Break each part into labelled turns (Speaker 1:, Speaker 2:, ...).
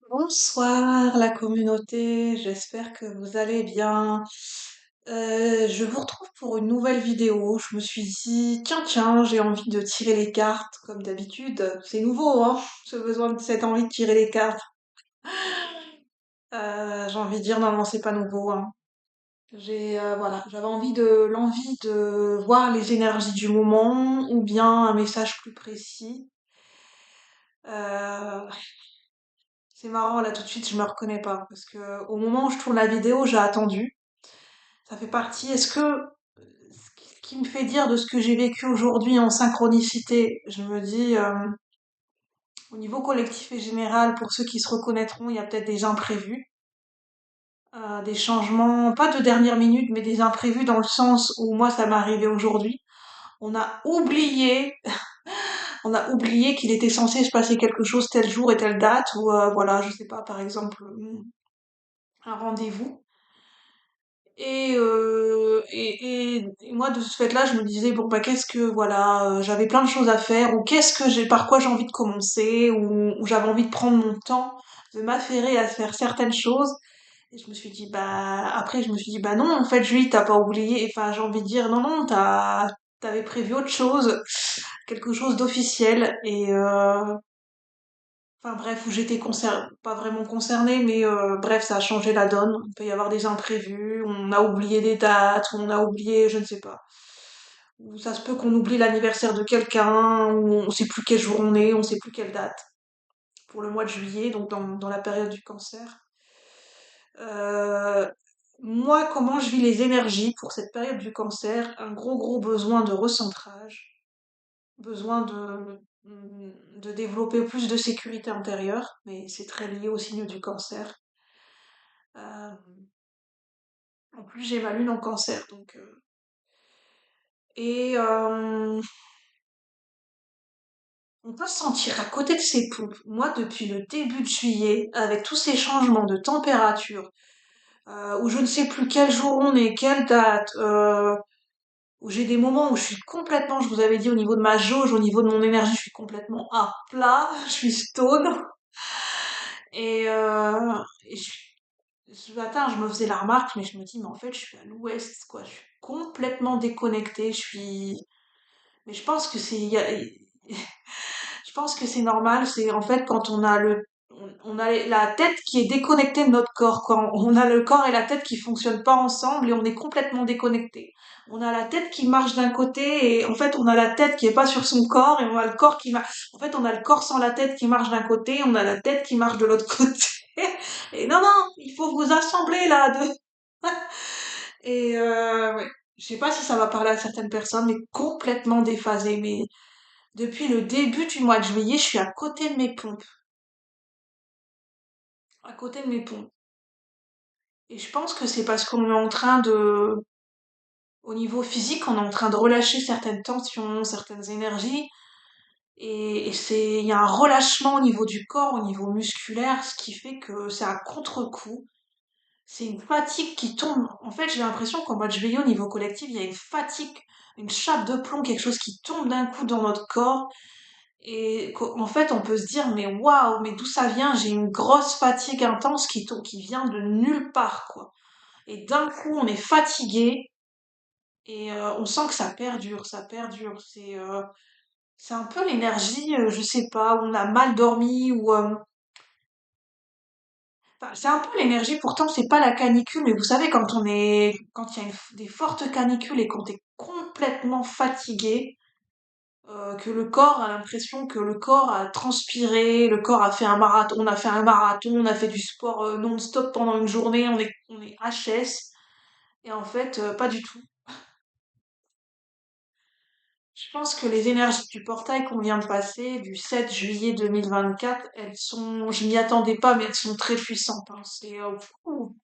Speaker 1: Bonsoir la communauté, j'espère que vous allez bien. Je vous retrouve pour une nouvelle vidéo. Je me suis dit, tiens, j'ai envie de tirer les cartes, comme d'habitude. C'est nouveau, hein, cette envie de tirer les cartes. J'ai envie de dire, non, non, c'est pas nouveau, hein. Voilà, j'avais l'envie de voir les énergies du moment, ou bien un message plus précis. Euh, c'est marrant, là, tout de suite, je me reconnais pas, parce que au moment où je tourne la vidéo, j'ai attendu. Ça fait partie. Est-ce que ce qui me fait dire de ce que j'ai vécu aujourd'hui en synchronicité, je me dis, au niveau collectif et général, pour ceux qui se reconnaîtront, il y a peut-être des imprévus, des changements, pas de dernière minute, mais des imprévus dans le sens où moi ça m'est arrivé aujourd'hui. On a oublié, on a oublié qu'il était censé se passer quelque chose tel jour et telle date, ou voilà, je sais pas, par exemple, un rendez-vous. Et moi, de ce fait-là, je me disais, bon, bah, voilà, j'avais plein de choses à faire, ou par quoi j'ai envie de commencer, ou j'avais envie de prendre mon temps, de m'affairer à faire certaines choses. Et je me suis dit, bah non, en fait, Julie, t'as pas oublié, enfin, j'ai envie de dire, non, non, t'avais prévu autre chose, quelque chose d'officiel, enfin bref, où j'étais pas vraiment concernée, mais bref, ça a changé la donne. Il peut y avoir des imprévus, on a oublié des dates, ou on a oublié, je ne sais pas. Ou ça se peut qu'on oublie l'anniversaire de quelqu'un, ou on sait plus quel jour on est, on sait plus quelle date. Pour le mois de juillet, donc dans la période du cancer. Euh, Moi, comment je vis les énergies pour cette période du cancer? Un gros besoin de recentrage, besoin de développer plus de sécurité intérieure, mais c'est très lié au signe du cancer. Euh, En plus, j'ai ma lune en cancer, donc. Et on peut se sentir à côté de ses pompes. Moi, depuis le début de juillet, avec tous ces changements de température, où je ne sais plus quel jour on est, quelle date, où j'ai des moments où je suis complètement, je vous avais dit, au niveau de ma jauge, au niveau de mon énergie, je suis complètement à plat, je suis stone. Et ce matin, je me faisais la remarque, mais je me dis, mais en fait, je suis à l'ouest, quoi. Je suis complètement déconnectée. Mais je pense que je pense que c'est normal. C'est en fait quand on a la tête qui est déconnectée de notre corps. Quand on a le corps et la tête qui fonctionnent pas ensemble et on est complètement déconnecté. On a la tête qui marche d'un côté et en fait on a la tête qui est pas sur son corps et on a le corps qui marche. En fait on a le corps sans la tête qui marche d'un côté, on a la tête qui marche de l'autre côté. Et non non, il faut vous assembler là. Ouais. Je sais pas si ça va parler à certaines personnes, mais complètement déphasée. Mais depuis le début du mois de juillet, je suis à côté de mes pompes. À côté de mes pompes. Et je pense que c'est parce qu'on est en train au niveau physique, on est en train de relâcher certaines tensions, certaines énergies. Il y a un relâchement au niveau du corps, au niveau musculaire, ce qui fait que c'est à contre-coup. C'est une fatigue qui tombe. En fait, j'ai l'impression qu'au mois de juillet, au niveau collectif, il y a une fatigue, une chape de plomb, quelque chose qui tombe d'un coup dans notre corps. Et qu'en fait, on peut se dire, mais waouh, mais d'où ça vient? J'ai une grosse fatigue intense qui vient de nulle part, quoi. Et d'un coup, on est fatigué et on sent que ça perdure, ça perdure. C'est un peu l'énergie, je sais pas, où on a mal dormi ou enfin, c'est un peu l'énergie. Pourtant, c'est pas la canicule, mais vous savez, quand il y a des fortes canicules et quand t'es complètement fatigué, que le corps a l'impression que le corps a transpiré, le corps a fait un marathon, on a fait un marathon, on a fait du sport non-stop pendant une journée, on est HS, et en fait, pas du tout. Je pense que les énergies du portail qu'on vient de passer, du 7 juillet 2024, je m'y attendais pas, mais elles sont très puissantes, hein. Ouh,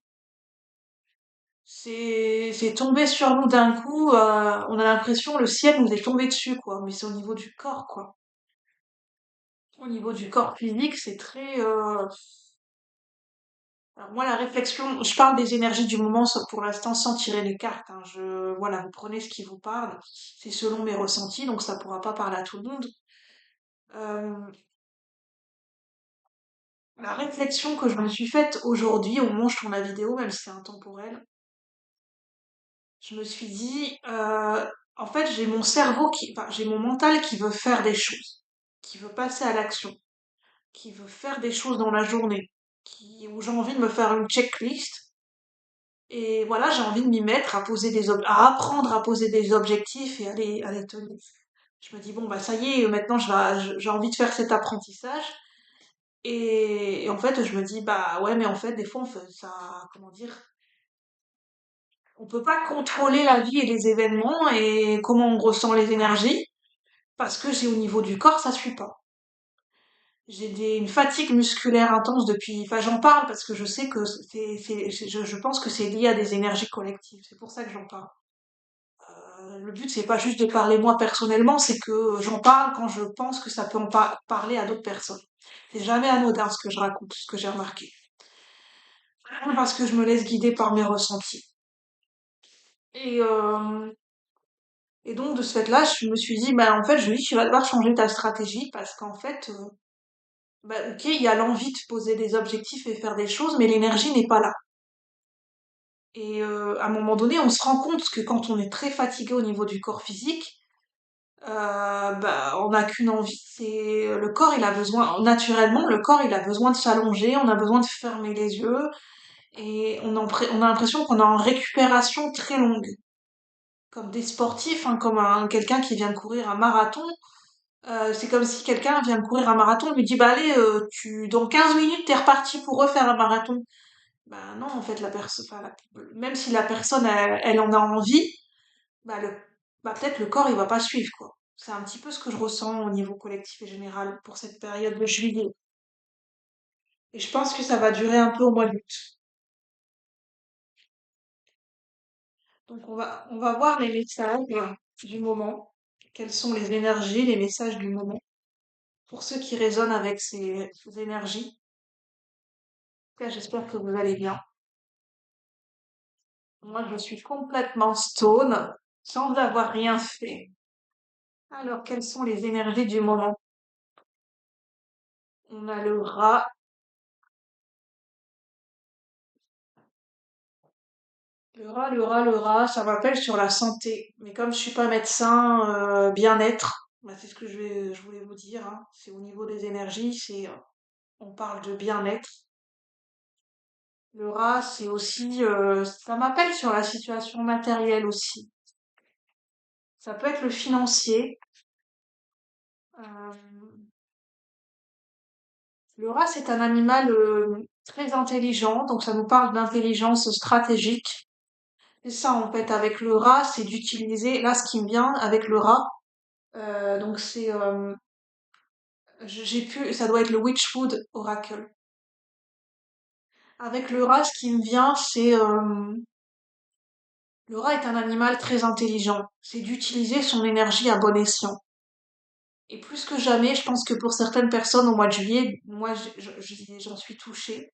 Speaker 1: c'est tombé sur nous d'un coup, on a l'impression le ciel nous est tombé dessus, quoi, mais c'est au niveau du corps, quoi. Au niveau du corps physique, c'est très, alors moi, la réflexion, je parle des énergies du moment pour l'instant sans tirer les cartes, hein. Voilà, vous prenez ce qui vous parle. C'est selon mes ressentis, donc ça pourra pas parler à tout le monde. Euh, La réflexion que je me suis faite aujourd'hui, au moment où je tourne la vidéo, même si c'est intemporel, je me suis dit, en fait, j'ai mon cerveau enfin, j'ai mon mental qui veut faire des choses, qui veut passer à l'action, qui veut faire des choses dans la journée, où j'ai envie de me faire une checklist. Et voilà, j'ai envie de m'y mettre, à apprendre à poser des objectifs et à les tenir. Je me dis, bon, bah, ça y est, maintenant, j'ai envie de faire cet apprentissage. Et en fait, je me dis, bah, ouais, mais en fait, des fois, on fait ça, comment dire, on peut pas contrôler la vie et les événements et comment on ressent les énergies, parce que j'ai au niveau du corps, ça suit pas. Une fatigue musculaire intense enfin, j'en parle parce que je sais que je pense que c'est lié à des énergies collectives. C'est pour ça que j'en parle. Le but, c'est pas juste de parler moi personnellement, c'est que j'en parle quand je pense que ça peut parler à d'autres personnes. C'est jamais anodin ce que je raconte, ce que j'ai remarqué. Parce que je me laisse guider par mes ressentis. Et, euh, et donc, de ce fait-là, je me suis dit, bah, en fait, je lui dis, tu vas devoir changer ta stratégie parce qu'en fait, bah, ok, il y a l'envie de poser des objectifs et faire des choses, mais l'énergie n'est pas là. Et à un moment donné, on se rend compte que quand on est très fatigué au niveau du corps physique, bah, on n'a qu'une envie, c'est le corps, il a besoin, naturellement, le corps, il a besoin de s'allonger, on a besoin de fermer les yeux, et on a l'impression qu'on est en récupération très longue. Comme des sportifs, hein, quelqu'un qui vient de courir un marathon, c'est comme si quelqu'un vient de courir un marathon, lui dit, bah allez, dans 15 minutes, t'es reparti pour refaire un marathon. Bah non, en fait, même si la personne, elle en a envie, bah, peut-être le corps, il va pas suivre, quoi. C'est un petit peu ce que je ressens au niveau collectif et général pour cette période de juillet. Et je pense que ça va durer un peu au mois d'août. Donc on va voir les messages du moment. Quelles sont les énergies, les messages du moment. Pour ceux qui résonnent avec ces énergies. En tout cas, j'espère que vous allez bien. Moi, je suis complètement stone, sans avoir rien fait. Alors, quelles sont les énergies du moment? On a le rat. Le rat, ça m'appelle sur la santé. Mais comme je suis pas médecin, bien-être, bah, c'est ce que je voulais vous dire, hein. C'est au niveau des énergies, on parle de bien-être. Le rat, c'est aussi, ça m'appelle sur la situation matérielle aussi. Ça peut être le financier. Euh, le rat, c'est un animal très intelligent, donc ça nous parle d'intelligence stratégique. C'est ça, en fait, avec le rat, c'est d'utiliser, là, ce qui me vient avec le rat, donc ça doit être le Witchwood Oracle. Avec le rat, ce qui me vient, le rat est un animal très intelligent. C'est d'utiliser son énergie à bon escient. Et plus que jamais, je pense que pour certaines personnes au mois de juillet, moi, j'en suis touchée.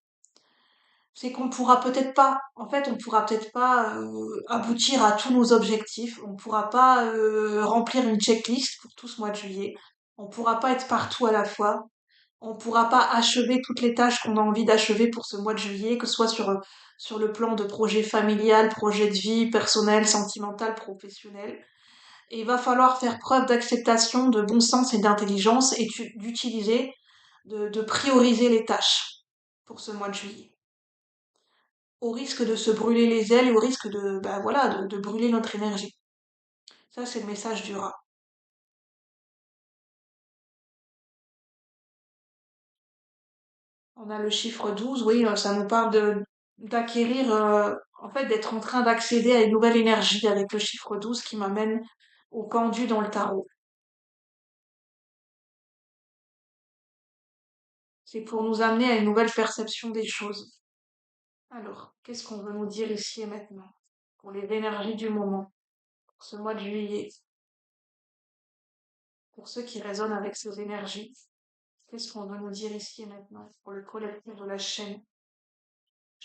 Speaker 1: C'est qu'on pourra peut-être pas, en fait, on pourra peut-être pas aboutir à tous nos objectifs. On pourra pas remplir une checklist pour tout ce mois de juillet. On pourra pas être partout à la fois. On pourra pas achever toutes les tâches qu'on a envie d'achever pour ce mois de juillet, que ce soit sur le plan de projet familial, projet de vie, personnel, sentimental, professionnel. Et il va falloir faire preuve d'acceptation, de bon sens et d'intelligence et de prioriser les tâches pour ce mois de juillet. Au risque de se brûler les ailes et au risque bah voilà, de brûler notre énergie. Ça, c'est le message du rat. On a le chiffre 12, oui, ça nous parle d'acquérir, en fait, d'être en train d'accéder à une nouvelle énergie avec le chiffre 12 qui m'amène au pendu dans le tarot. C'est pour nous amener à une nouvelle perception des choses. Alors, qu'est-ce qu'on veut nous dire ici et maintenant? Pour les énergies du moment, pour ce mois de juillet, pour ceux qui résonnent avec ces énergies, qu'est-ce qu'on veut nous dire ici et maintenant pour le collectif de la chaîne?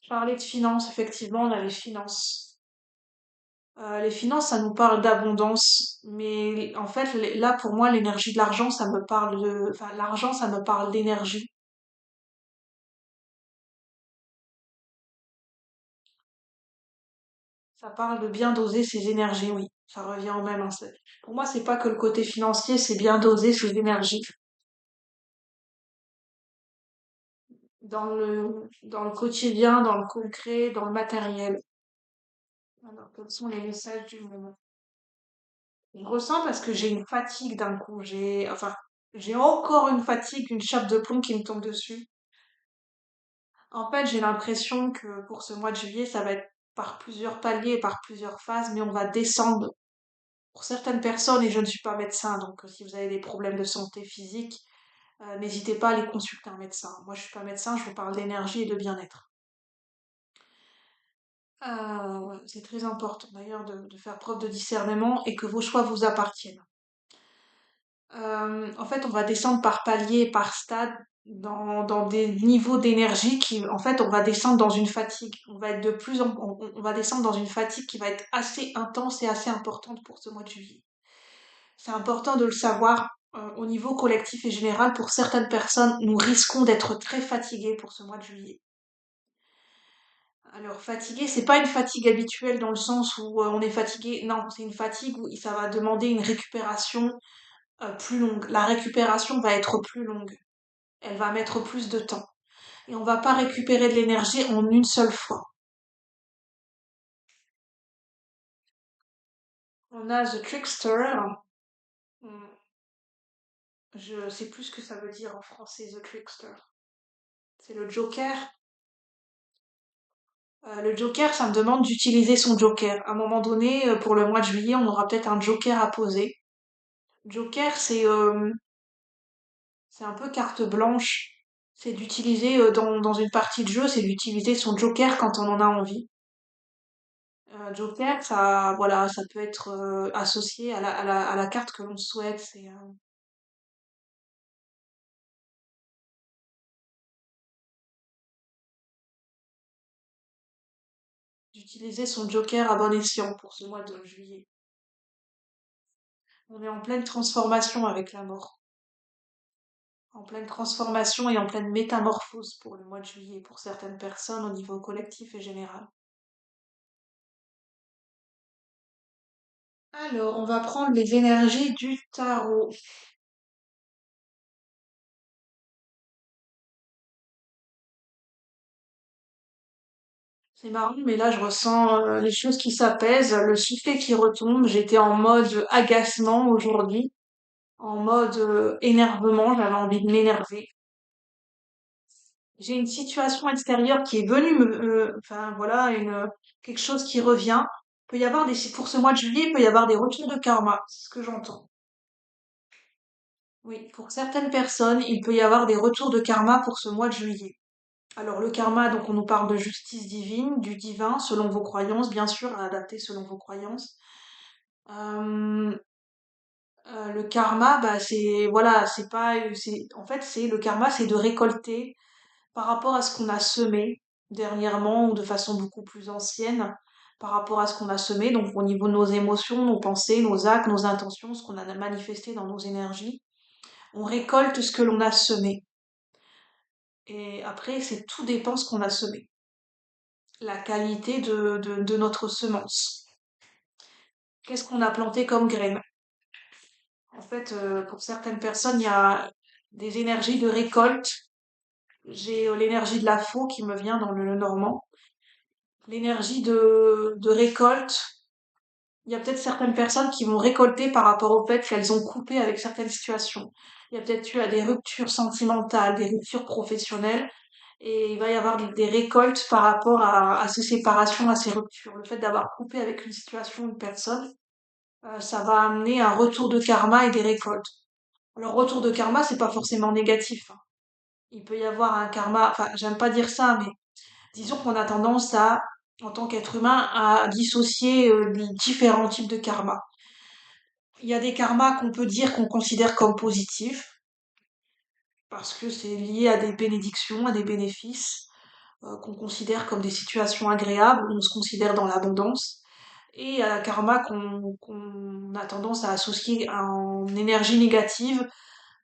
Speaker 1: Je parlais de finances, effectivement, on a les finances. Les finances, ça nous parle d'abondance, mais en fait, là, pour moi, l'énergie de l'argent, ça me parle enfin, l'argent, ça me parle d'énergie. Ça parle de bien doser ses énergies, oui. Ça revient au même, hein. Pour moi, c'est pas que le côté financier, c'est bien doser ses énergies dans le quotidien, dans le concret, dans le matériel. Alors, quels sont les messages du moment? Je ressens parce que j'ai une fatigue d'un coup. J'ai encore une fatigue, une chape de plomb qui me tombe dessus. En fait, j'ai l'impression que pour ce mois de juillet, ça va être par plusieurs paliers, par plusieurs phases, mais on va descendre pour certaines personnes, et je ne suis pas médecin, donc si vous avez des problèmes de santé physique, n'hésitez pas à aller consulter un médecin. Moi, je suis pas médecin, je vous parle d'énergie et de bien-être. Ouais, c'est très important d'ailleurs de faire preuve de discernement et que vos choix vous appartiennent. En fait, on va descendre par palier, par stade, dans des niveaux d'énergie qui, en fait, on va descendre dans une fatigue. On va être de plus en, on va descendre dans une fatigue qui va être assez intense et assez importante pour ce mois de juillet. C'est important de le savoir. Au niveau collectif et général, pour certaines personnes, nous risquons d'être très fatigués pour ce mois de juillet. Alors, fatigué, c'est pas une fatigue habituelle dans le sens où on est fatigué. Non, c'est une fatigue où ça va demander une récupération plus longue. La récupération va être plus longue. Elle va mettre plus de temps. Et on va pas récupérer de l'énergie en une seule fois. On a The Trickster. Hmm, je sais plus ce que ça veut dire en français, The Trickster. C'est le Joker. Le Joker, ça me demande d'utiliser son Joker. À un moment donné, pour le mois de juillet, on aura peut-être un Joker à poser. Joker, c'est un peu carte blanche. C'est d'utiliser dans une partie de jeu, c'est d'utiliser son Joker quand on en a envie. Joker, ça, voilà, ça peut être associé à la carte que l'on souhaite. C'est d'utiliser son Joker à bon escient pour ce mois de juillet. On est en pleine transformation avec la mort. En pleine transformation et en pleine métamorphose pour le mois de juillet, pour certaines personnes au niveau collectif et général. Alors, on va prendre les énergies du tarot. C'est marrant, mais là, je ressens les choses qui s'apaisent, le soufflet qui retombe. J'étais en mode agacement aujourd'hui, en mode énervement, j'avais envie de m'énerver. J'ai une situation extérieure qui est venue enfin voilà, quelque chose qui revient. Peut y avoir pour ce mois de juillet, il peut y avoir des retours de karma, c'est ce que j'entends. Oui, pour certaines personnes, il peut y avoir des retours de karma pour ce mois de juillet. Alors le karma, donc on nous parle de justice divine, du divin, selon vos croyances, bien sûr, à adapter selon vos croyances. Euh, le karma, bah c'est voilà, c'est pas, c'est en fait c'est le karma, c'est de récolter par rapport à ce qu'on a semé dernièrement ou de façon beaucoup plus ancienne, par rapport à ce qu'on a semé, donc au niveau de nos émotions, nos pensées, nos actes, nos intentions, ce qu'on a manifesté dans nos énergies. On récolte ce que l'on a semé. Et après, c'est tout dépend ce qu'on a semé. La qualité de notre semence. Qu'est-ce qu'on a planté comme graine? En fait, pour certaines personnes, il y a des énergies de récolte. J'ai l'énergie de la faux qui me vient dans le normand. L'énergie de récolte. Il y a peut-être certaines personnes qui vont récolter par rapport au fait qu'elles ont coupé avec certaines situations. Il y a peut-être eu des ruptures sentimentales, des ruptures professionnelles. Et il va y avoir des récoltes par rapport à ces séparations, à ces ruptures. Le fait d'avoir coupé avec une situation, une personne, ça va amener un retour de karma et des récoltes. Alors, retour de karma, c'est pas forcément négatif, hein. Il peut y avoir un karma, enfin, j'aime pas dire ça, mais disons qu'on a tendance à, en tant qu'être humain, à dissocier les différents types de karma. Il y a des karmas qu'on peut dire qu'on considère comme positifs, parce que c'est lié à des bénédictions, à des bénéfices. Qu'on considère comme des situations agréables, où on se considère dans l'abondance, et à la karma qu'on a tendance à associer en énergie négative,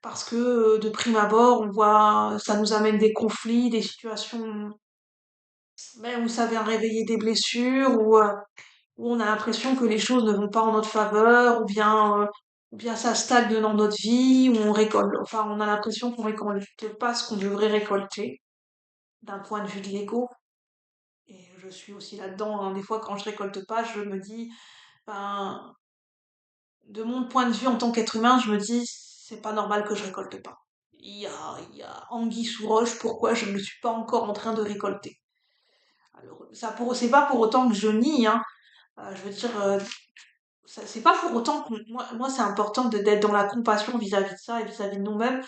Speaker 1: parce que de prime abord, on voit ça nous amène des conflits, des situations où ça vient réveiller des blessures, où on a l'impression que les choses ne vont pas en notre faveur, ou bien ça stagne dans notre vie, où on récolte, enfin, on a l'impression qu'on récolte pas ce qu'on devrait récolter, d'un point de vue de l'ego. Et je suis aussi là-dedans, hein. Des fois, quand je récolte pas, je me dis, ben, de mon point de vue en tant qu'être humain, je me dis, c'est pas normal que je récolte pas. Il y a anguille sous roche, pourquoi je ne suis pas encore en train de récolter? Alors, c'est pas pour autant que je nie, hein. Je veux dire, c'est pas pour autant que moi c'est important d'être dans la compassion vis-à-vis de ça et vis-à-vis de nous-mêmes.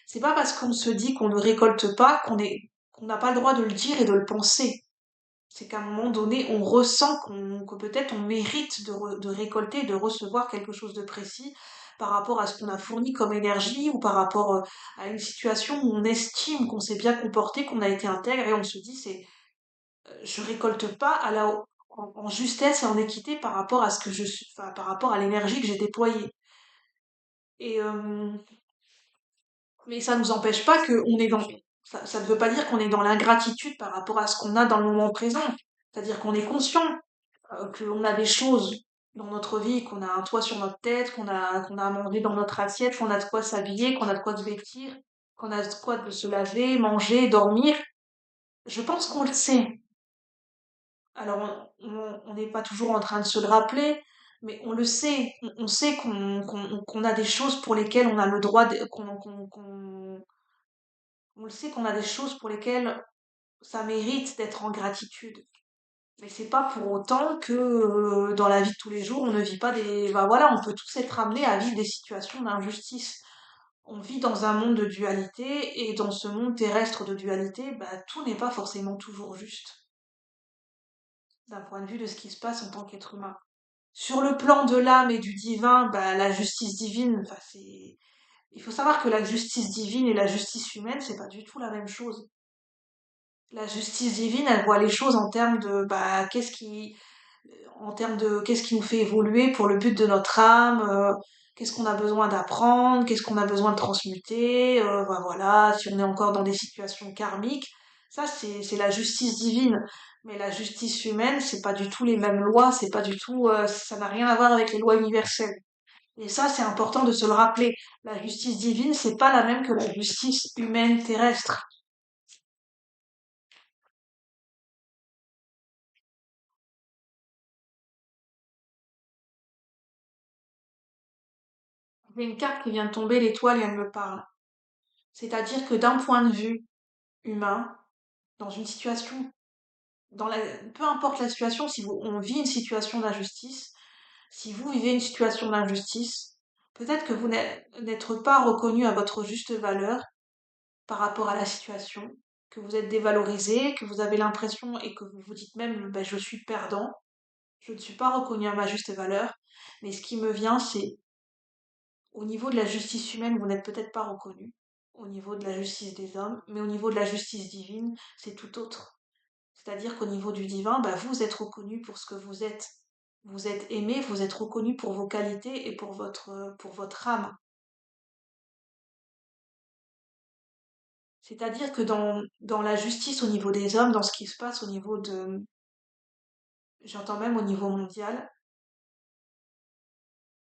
Speaker 1: C'est pas parce qu'on se dit qu'on ne récolte pas qu'on n'a pas le droit de le dire et de le penser. C'est qu'à un moment donné, on ressent que peut-être on mérite de récolter, de recevoir quelque chose de précis par rapport à ce qu'on a fourni comme énergie ou par rapport à une situation où on estime qu'on s'est bien comporté, qu'on a été intègre et on se dit je récolte pas en justesse et en équité par rapport à ce que je suis, enfin, par rapport à l'énergie que j'ai déployée. Et mais ça nous empêche pas que on est dans ça ne veut pas dire qu'on est dans l'ingratitude par rapport à ce qu'on a dans le moment présent. C'est-à-dire qu'on est conscient qu'on a des choses dans notre vie, qu'on a un toit sur notre tête, qu'on a à manger dans notre assiette, qu'on a de quoi s'habiller, qu'on a de quoi se vêtir, qu'on a de quoi de se laver, manger, dormir. Je pense qu'on le sait. Alors, on n'est pas toujours en train de se le rappeler, mais on le sait. On sait qu'on a des choses pour lesquelles on a le droit on le sait qu'on a des choses pour lesquelles ça mérite d'être en gratitude. Mais c'est pas pour autant que dans la vie de tous les jours, on ne vit pas des. Bah voilà, on peut tous être amenés à vivre des situations d'injustice. On vit dans un monde de dualité, et dans ce monde terrestre de dualité, bah, tout n'est pas forcément toujours juste, d'un point de vue de ce qui se passe en tant qu'être humain. Sur le plan de l'âme et du divin, bah, la justice divine, enfin, c'est. Il faut savoir que la justice divine et la justice humaine, c'est pas du tout la même chose. La justice divine, elle voit les choses en termes de bah, en termes de qu'est-ce qui nous fait évoluer pour le but de notre âme, qu'est-ce qu'on a besoin d'apprendre, qu'est-ce qu'on a besoin de transmuter, bah voilà, si on est encore dans des situations karmiques, ça c'est la justice divine. Mais la justice humaine, c'est pas du tout les mêmes lois, c'est pas du tout, ça n'a rien à voir avec les lois universelles. Et ça, c'est important de se le rappeler. La justice divine, c'est pas la même que la justice humaine terrestre. J'ai une carte qui vient de tomber, l'étoile, et elle me parle. C'est-à-dire que d'un point de vue humain, dans une situation, dans la, peu importe la situation, si on vit une situation d'injustice, si vous vivez une situation d'injustice, peut-être que vous n'êtes pas reconnu à votre juste valeur par rapport à la situation, que vous êtes dévalorisé, que vous avez l'impression et que vous vous dites même, ben, je suis perdant, je ne suis pas reconnu à ma juste valeur. Mais ce qui me vient, c'est au niveau de la justice humaine, vous n'êtes peut-être pas reconnu, au niveau de la justice des hommes, mais au niveau de la justice divine, c'est tout autre. C'est-à-dire qu'au niveau du divin, bah, vous êtes reconnu pour ce que vous êtes. Vous êtes aimé, vous êtes reconnu pour vos qualités et pour votre âme. C'est-à-dire que dans la justice au niveau des hommes, dans ce qui se passe au niveau de, j'entends même au niveau mondial,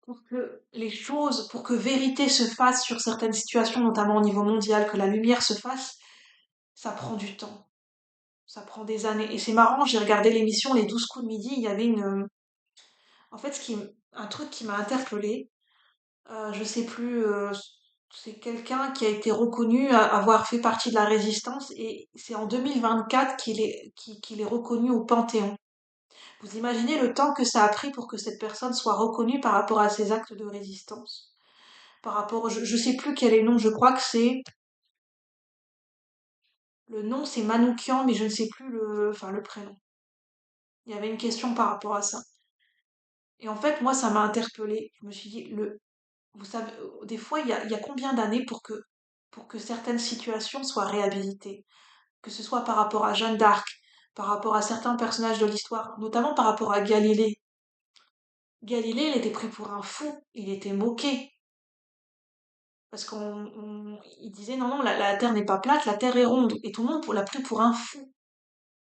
Speaker 1: pour que les choses, pour que vérité se fasse sur certaines situations, notamment au niveau mondial, que la lumière se fasse, ça prend du temps. Ça prend des années. Et c'est marrant, j'ai regardé l'émission Les 12 coups de midi, il y avait en fait, un truc qui m'a interpellée. Je sais plus, c'est quelqu'un qui a été reconnu avoir fait partie de la résistance et c'est en 2024 qu'il est reconnu au Panthéon. Vous imaginez le temps que ça a pris pour que cette personne soit reconnue par rapport à ses actes de résistance? Par rapport, je sais plus quel est le nom, je crois que le nom c'est Manoukian, mais je ne sais plus enfin le prénom. Il y avait une question par rapport à ça. Et en fait, moi, ça m'a interpellée. Je me suis dit, vous savez, des fois, il y a combien d'années pour que certaines situations soient réhabilitées, que ce soit par rapport à Jeanne d'Arc, par rapport à certains personnages de l'histoire, notamment par rapport à Galilée. Galilée, il était pris pour un fou, il était moqué, parce il disait non, non, la Terre n'est pas plate, la Terre est ronde, et tout le monde l'a pris pour un fou.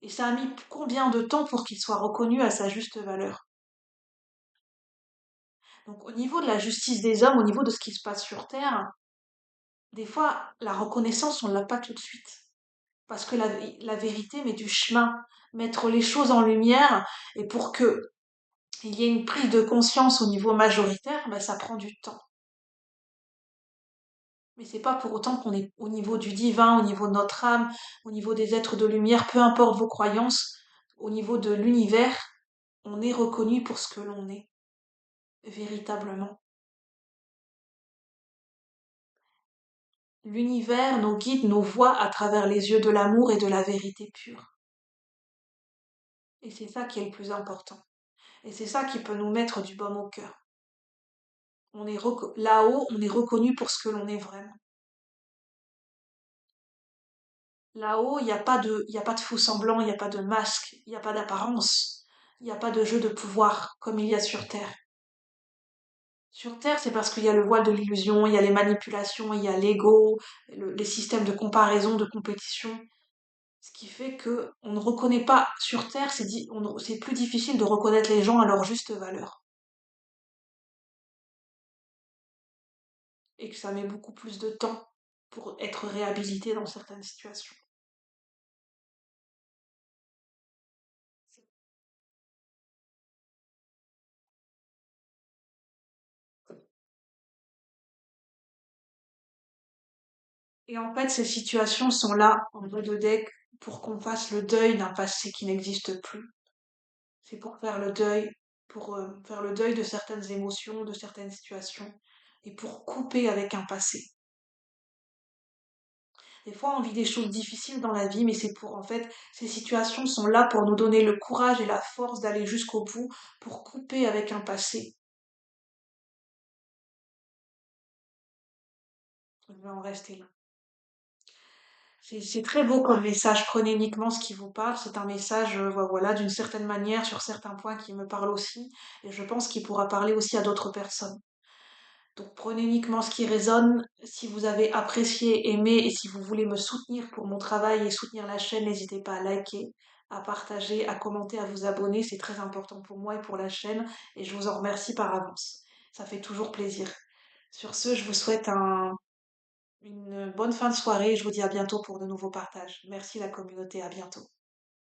Speaker 1: Et ça a mis combien de temps pour qu'il soit reconnu à sa juste valeur? Donc au niveau de la justice des hommes, au niveau de ce qui se passe sur Terre, des fois, la reconnaissance, on l'a pas tout de suite. Parce que la vérité met du chemin, mettre les choses en lumière, et pour que il y ait une prise de conscience au niveau majoritaire, ben, ça prend du temps. Mais c'est pas pour autant qu'on est au niveau du divin, au niveau de notre âme, au niveau des êtres de lumière, peu importe vos croyances, au niveau de l'univers, on est reconnu pour ce que l'on est, véritablement. L'univers nous guide, nous voit à travers les yeux de l'amour et de la vérité pure. Et c'est ça qui est le plus important. Et c'est ça qui peut nous mettre du baume au cœur. Là-haut, on est reconnu pour ce que l'on est vraiment. Là-haut, il y a pas de faux semblant, il n'y a pas de masque, il n'y a pas d'apparence, il n'y a pas de jeu de pouvoir comme il y a sur Terre. Sur Terre, c'est parce qu'il y a le voile de l'illusion, il y a les manipulations, il y a l'ego, les systèmes de comparaison, de compétition, ce qui fait que on ne reconnaît pas sur Terre, c'est plus difficile de reconnaître les gens à leur juste valeur et que ça met beaucoup plus de temps pour être réhabilité dans certaines situations. Et en fait, ces situations sont là en dos de deck pour qu'on fasse le deuil d'un passé qui n'existe plus. C'est pour faire le deuil, pour faire le deuil de certaines émotions, de certaines situations, et pour couper avec un passé. Des fois, on vit des choses difficiles dans la vie, mais c'est pour, en fait, ces situations sont là pour nous donner le courage et la force d'aller jusqu'au bout, pour couper avec un passé. Je vais en rester là. C'est très beau comme message. Prenez uniquement ce qui vous parle. C'est un message, voilà, d'une certaine manière, sur certains points qui me parlent aussi. Et je pense qu'il pourra parler aussi à d'autres personnes. Donc prenez uniquement ce qui résonne. Si vous avez apprécié, aimé et si vous voulez me soutenir pour mon travail et soutenir la chaîne, n'hésitez pas à liker, à partager, à commenter, à vous abonner. C'est très important pour moi et pour la chaîne et je vous en remercie par avance. Ça fait toujours plaisir. Sur ce, je vous souhaite une bonne fin de soirée et je vous dis à bientôt pour de nouveaux partages. Merci la communauté, à bientôt.